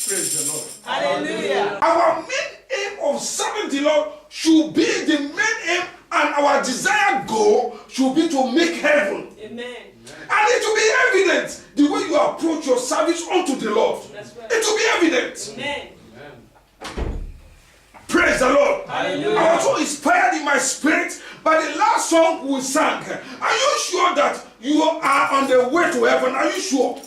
Praise the Lord. Hallelujah. Our main aim of serving the Lord should be the main aim, and our desired goal should be to make heaven. Amen. And it will be evident the way you approach your service unto the Lord. That's right. It will be evident. Amen. Praise the Lord. Hallelujah. I was so inspired in my spirit by the last song we sang. Are you sure that you are on the way to heaven? Are you sure?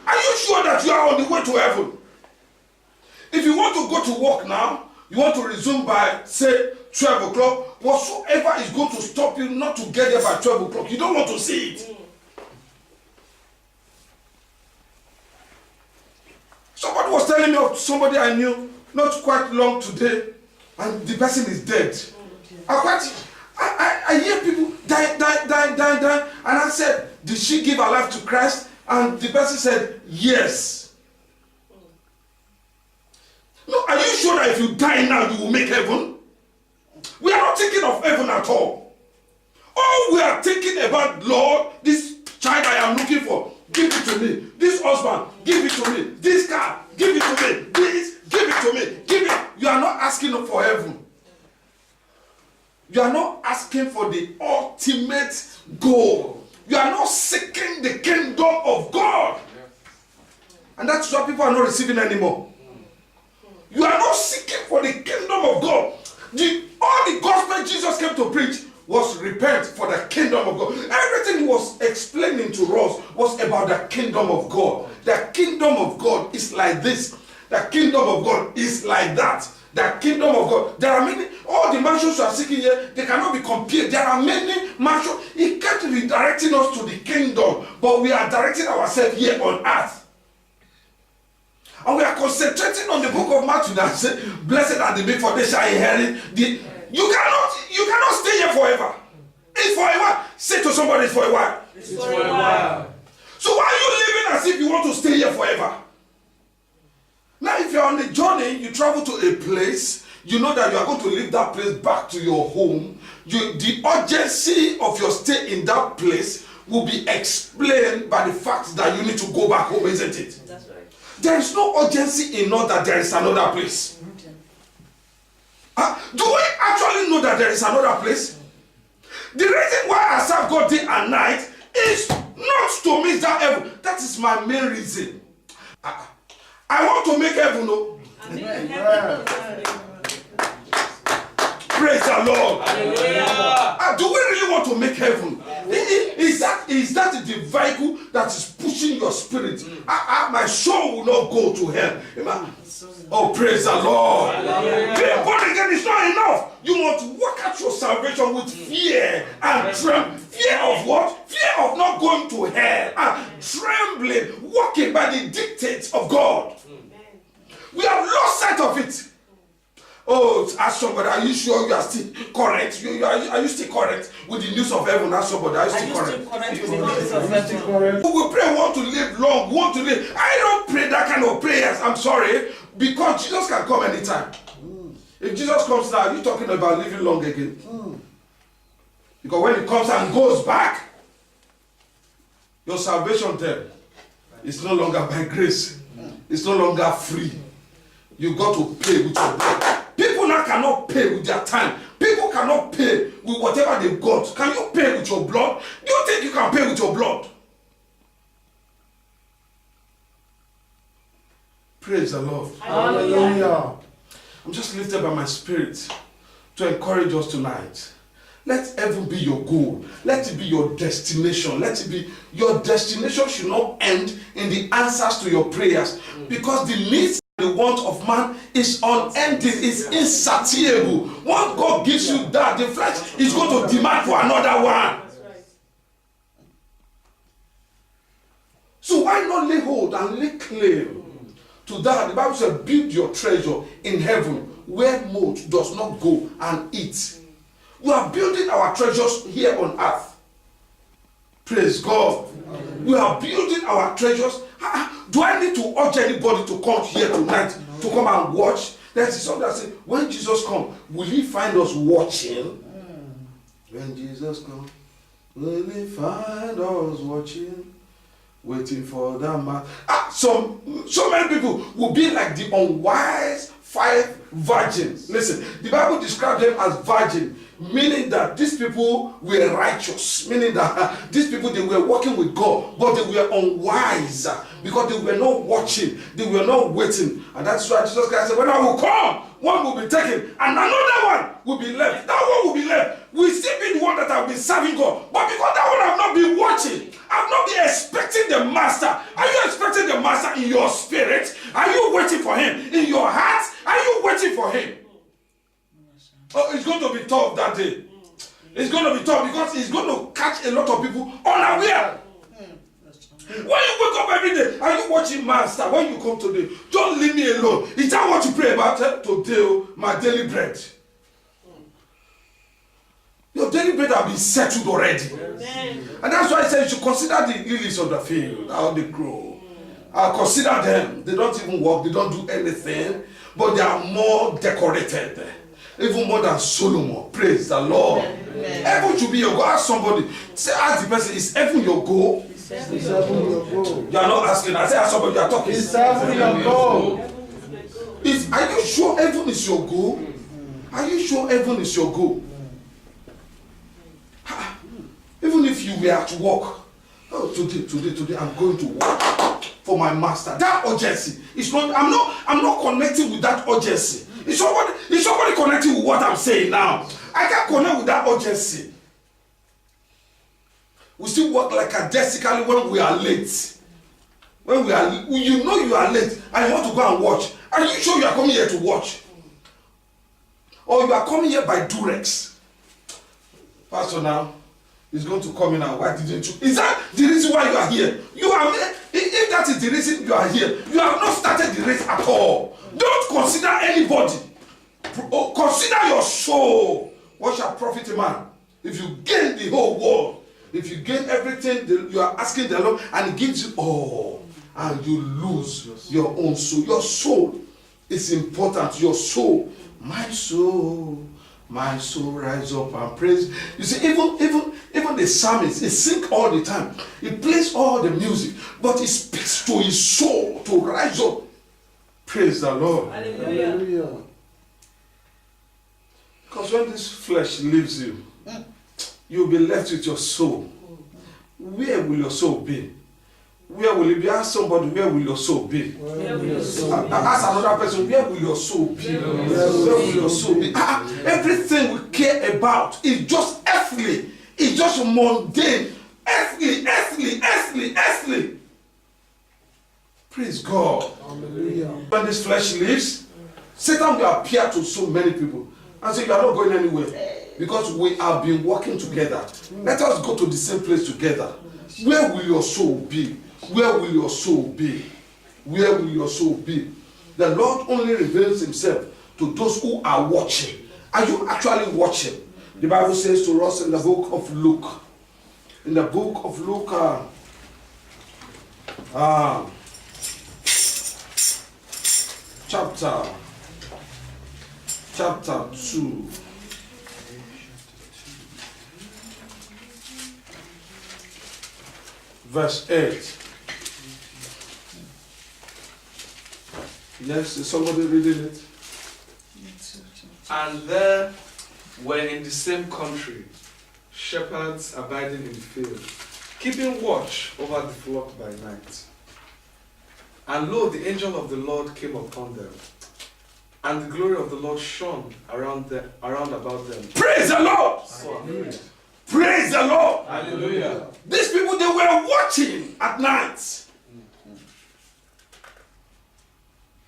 Are you sure that you are on the way to heaven? If you want to go to work now, you want to resume by, say, 12 o'clock, whatsoever is going to stop you not to get there by 12 o'clock, you don't want to see it. Somebody was telling me of somebody I knew not quite long today, and the person is dead. I hear people die, and I said, did she give her life to Christ? And the person said, yes. No, are you sure that if you die now, you will make heaven? We are not thinking of heaven at all. All we are thinking about, Lord, this child I am looking for, give it to me. This husband, give it to me. This car, give it to me. This, give it to me. Give it. You are not asking for heaven. You are not asking for the ultimate goal. You are not seeking the kingdom of God. And that's what people are not receiving anymore. You are not seeking for the kingdom of God. All the gospel Jesus came to preach was repent for the kingdom of God. Everything he was explaining to us was about the kingdom of God. The kingdom of God is like this. The kingdom of God is like that. The kingdom of God. There are many, all the mansions you are seeking here, they cannot be compared. There are many mansions. He kept redirecting us to the kingdom, but we are directing ourselves here on earth. And we are concentrating on the book of Matthew that says, blessed are the meek, for they shall inherit the... You cannot stay here forever. It's for a while. Say to somebody, it's for a while. It's for a while. So why are you living as if you want to stay here forever? Now, if you're on a journey, you travel to a place, you know that you are going to leave that place back to your home. The urgency of your stay in that place will be explained by the fact that you need to go back home, isn't it? That's right. There is no urgency in knowing that there is another place. Do we actually know that there is another place? The reason why I serve God day and night is not to miss that heaven. That is my main reason. I want to make heaven, no? Praise the Lord. Do we really want to make heaven? Is that the vehicle that is pushing your spirit? My soul will not go to hell. Oh, praise the Lord. Being born again is not enough. You must work out your salvation with fear and trembling. Fear of what? Fear of not going to hell. And trembling, walking by the dictates of God. We have lost sight of it. Oh, ask somebody, are you sure you are still correct? Are you still correct with the news of heaven? Ask somebody, are you still correct? With the news of heaven? We pray, want to live long, want to live. I don't pray that kind of prayers, I'm sorry, because Jesus can come anytime. If Jesus comes now, you're talking about living long again. Because when he comes and goes back, your salvation then is no longer by grace. It's no longer free. You got to pay with your blood. People now cannot pay with their time. People cannot pay with whatever they've got. Can you pay with your blood? Do you think you can pay with your blood? Praise the Lord. Hallelujah. I'm just lifted by my spirit to encourage us tonight. Let heaven be your goal. Let it be your destination. Let it be your destination should not end in the answers to your prayers, because the needs the want of man is unending, is insatiable. Once God gives you that, the flesh is going to demand for another one. So why not lay hold and lay claim to that? The Bible says, build your treasure in heaven, where moth does not go and eat. We are building our treasures here on earth. Praise God. We are building our treasures. Do I need to urge anybody to come here tonight to come and watch? There's something that says, when Jesus comes, will he find us watching? When Jesus comes, will he find us watching? waiting for the man. So many people will be like the unwise 5 virgins. Listen, the Bible describes them as virgin, meaning that these people were righteous, meaning that these people, they were walking with God, but they were unwise because they were not watching, they were not waiting. And that's why Jesus Christ said, when I will come, one will be taken and another one will be left. That one will be left. We still be the one that have been serving God, but because that one have not been watching, I've not been expecting the master. Are you expecting the master in your spirit? Are you waiting for him in your heart? Are you waiting for him? Oh, it's going to be tough that day. It's going to be tough because it's going to catch a lot of people unaware. When you wake up every day, are you watching master? When you come today, don't leave me alone. Is that what you pray about today? My daily bread. Your daily bread have been settled already. Yes. And that's why I say you should consider the lilies of the field, how they grow. Consider them. They don't even walk, they don't do anything, but they are more decorated. Even more than Solomon. Praise the Lord. Amen. Heaven should be your goal. Ask somebody. Say, ask the person, is heaven your goal? Is heaven your goal? You are not asking. I say, ask somebody, you are talking. Is heaven your goal? Are you sure heaven is your goal? Are you sure heaven is your goal? Even if you were at work, oh, today, I'm going to work for my master. That urgency is not. I'm not connecting with that urgency. Is somebody connecting with what I'm saying now? I can't connect with that urgency. We still work like a desically when we are late. When we are, you know you are late and you want to go and watch. Are you sure you are coming here to watch? Or you are coming here by Durex? Pastor now is going to come in and why didn't you? Is that the reason why you are here? You are, if that is the reason you are here, you have not started the race at all. Don't consider anybody. Consider your soul. What shall profit a man if you gain the whole world? If you gain everything, you are asking the Lord and He gives you all, and you lose your own soul. Your soul is important. Your soul, my soul rise up and praise. You see, even the psalmist, he sings all the time. He plays all the music, but he speaks to his soul to rise up. Praise the Lord. Hallelujah. Because when this flesh leaves you, you'll be left with your soul. Where will your soul be? Where will it be? Ask somebody, where will your soul be? Ask another person, where will your soul be? Where will your soul be? Everything we care about is just earthly. It's just mundane. Earthly. Praise God. Hallelujah. When this flesh leaves, Satan will appear to so many people and say, you are not going anywhere. Because we have been working together. Let us go to the same place together. Where will your soul be? Where will your soul be? Where will your soul be? The Lord only reveals himself to those who are watching. Are you actually watching? The Bible says to us in the book of Luke. In the book of Luke, chapter 2. Verse 8. Yes, is somebody reading it? And there were in the same country shepherds abiding in the field, keeping watch over the flock by night. And lo, the angel of the Lord came upon them, and the glory of the Lord shone around about them. Praise the Lord! Hallelujah. Praise the Lord! Hallelujah. These people, they were watching at night.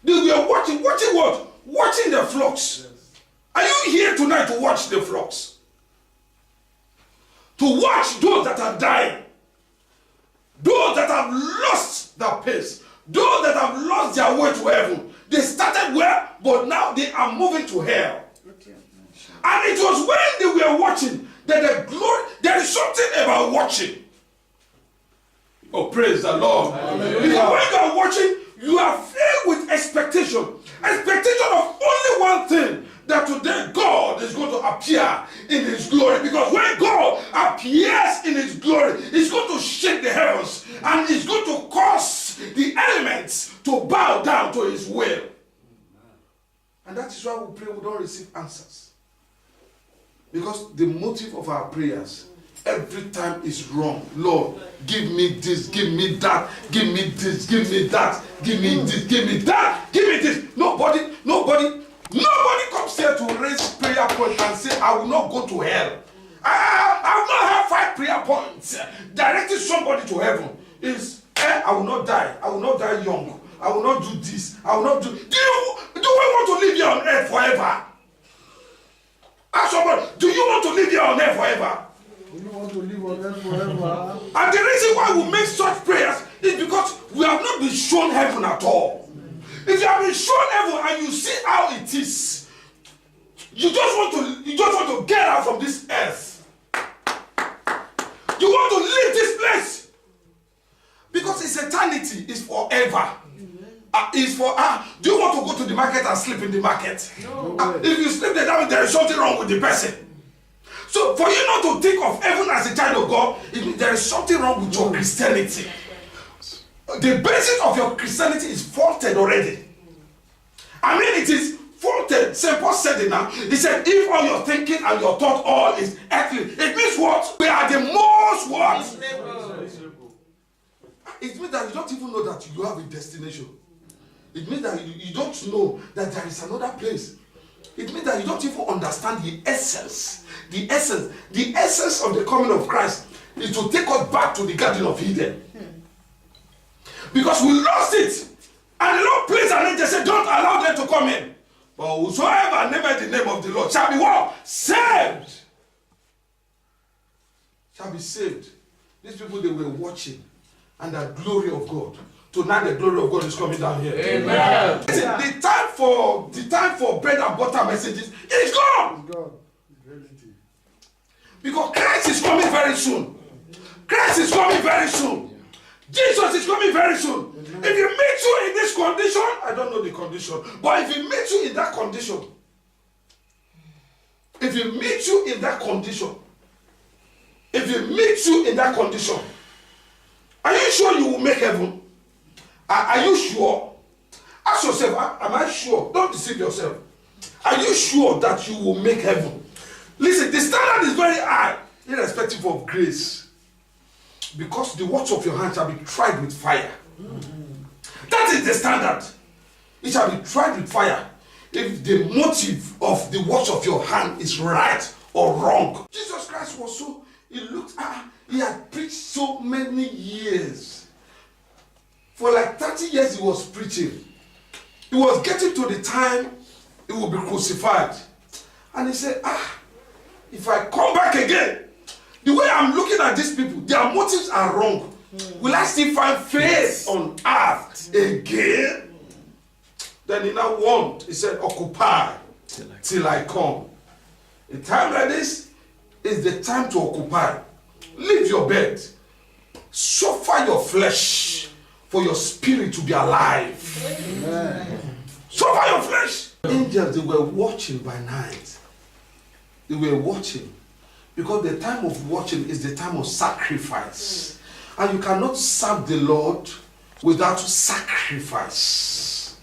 They were watching what? Watching the flocks. Are you here tonight to watch the flocks? To watch those that are dying. Those that have lost their pace. Those that have lost their way to heaven. They started where? But now they are moving to hell. And it was when they were watching that the glory, there is something about watching. Oh, praise the Lord. Hallelujah. Because when you are watching, you are filled with expectation. Expectation of only one thing. That today God is going to appear in his glory. Because when God appears in his glory, he's going to shake the heavens. And he's going to cause the elements to bow down to his will. And that is why we pray we don't receive answers. Because the motive of our prayers every time is wrong. Lord, give me this, give me that, give me this, give me that, give me this, give me that, give me this. Nobody comes here to raise prayer point and say, I will not go to hell. I will not have 5 prayer points directing somebody to heaven. I will not die. I will not die young. I will not do this. I will not do. Do we want to live here on earth forever? Ask somebody, do you want to live here on earth forever? You want to live on earth forever. And the reason why we make such prayers is because we have not been shown heaven at all. If you have been shown heaven and you see how it is, you just want to get out from this earth. You want to leave this place because it's eternity, it's forever. It's for do you want to go to the market and sleep in the market? No If you sleep there, that means there is something wrong with the person. So for you not to think of heaven as a child of God, it means there is something wrong with your Christianity. The basis of your Christianity is faulted already. I mean, it is faulted. St. Paul said it now. He said, if all your thinking and your thought all is earthly, it means what? We are the most what? It means that you don't even know that you have a destination. It means that you don't know that there is another place. It means that you don't even understand the essence. The essence of the coming of Christ is to take us back to the Garden of Eden. Because we lost it. And the Lord placed an angel, said, don't allow them to come in. But whosoever named the name of the Lord shall be what? Saved. Shall be saved. These people, they were watching. And the glory of God. Tonight the glory of God is coming down here. Amen. The time for bread and butter messages is gone. It's God. It's reality. Because Christ is coming very soon. Christ is coming very soon. Jesus is coming very soon. If he meets you in this condition, I don't know the condition, but if he meets you in that condition, are you sure you will make heaven? Are you sure? Ask yourself, am I sure? Don't deceive yourself. Are you sure that you will make heaven? Listen, the standard is very high, irrespective of grace. Because the works of your hand shall be tried with fire. That is the standard. It shall be tried with fire. If the motive of the works of your hand is right or wrong. Jesus Christ was so, he had preached so many years. For like 30 years he was preaching. He was getting to the time he will be crucified. And he said, if I come back again, the way I'm looking at these people, their motives are wrong. Will I still find faith on earth again? Then he now warned, he said, occupy till I come. A time like this is the time to occupy. Leave your bed. Suffer your flesh for your spirit to be alive. Amen. Suffer your flesh. Angels, they were watching by night. They were watching. Because the time of watching is the time of sacrifice. And you cannot serve the Lord without sacrifice.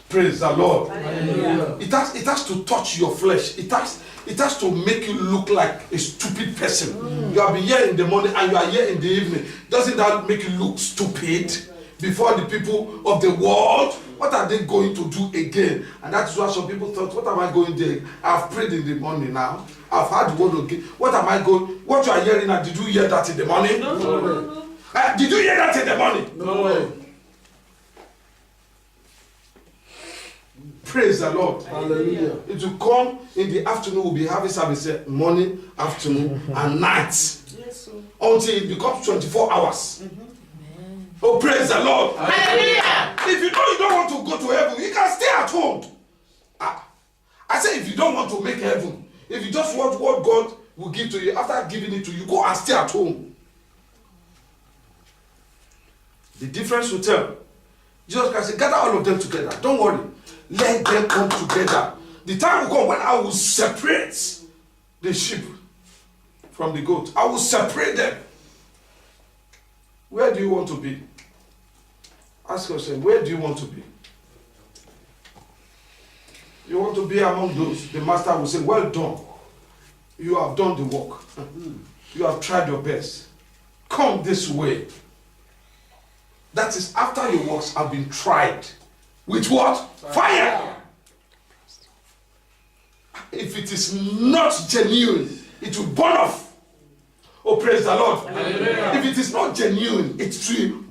Praise the Lord. Hallelujah. It has to touch your flesh. It has to make you look like a stupid person. You have been here in the morning and you are here in the evening. Doesn't that make you look stupid before the people of the world? What are they going to do again? And that's why some people thought, what am I going to do? I've prayed in the morning now. I've had the word again. What am I going? What you are hearing now, did you hear that in the morning? No. Did you hear that in the morning? No way. Praise the Lord. Hallelujah. It will come in the afternoon, we'll be having service morning, afternoon, and night. Until it becomes 24 hours. Oh, praise the Lord. Hallelujah. If you know you don't want to go to heaven, you can stay at home. I say if you don't want to make heaven, if you just want what God will give to you, after giving it to you, go and stay at home. The difference will tell. Jesus Christ said, gather all of them together. Don't worry. Let them come together. The time will come when I will separate the sheep from the goat. I will separate them. Where do you want to be? Ask yourself, where do you want to be? You want to be among those, the master will say, well done. You have done the work. You have tried your best. Come this way. That is after your works have been tried. With what? Fire. If it is not genuine, it will burn off. Oh, praise the Lord. Hallelujah. If it is not genuine, it will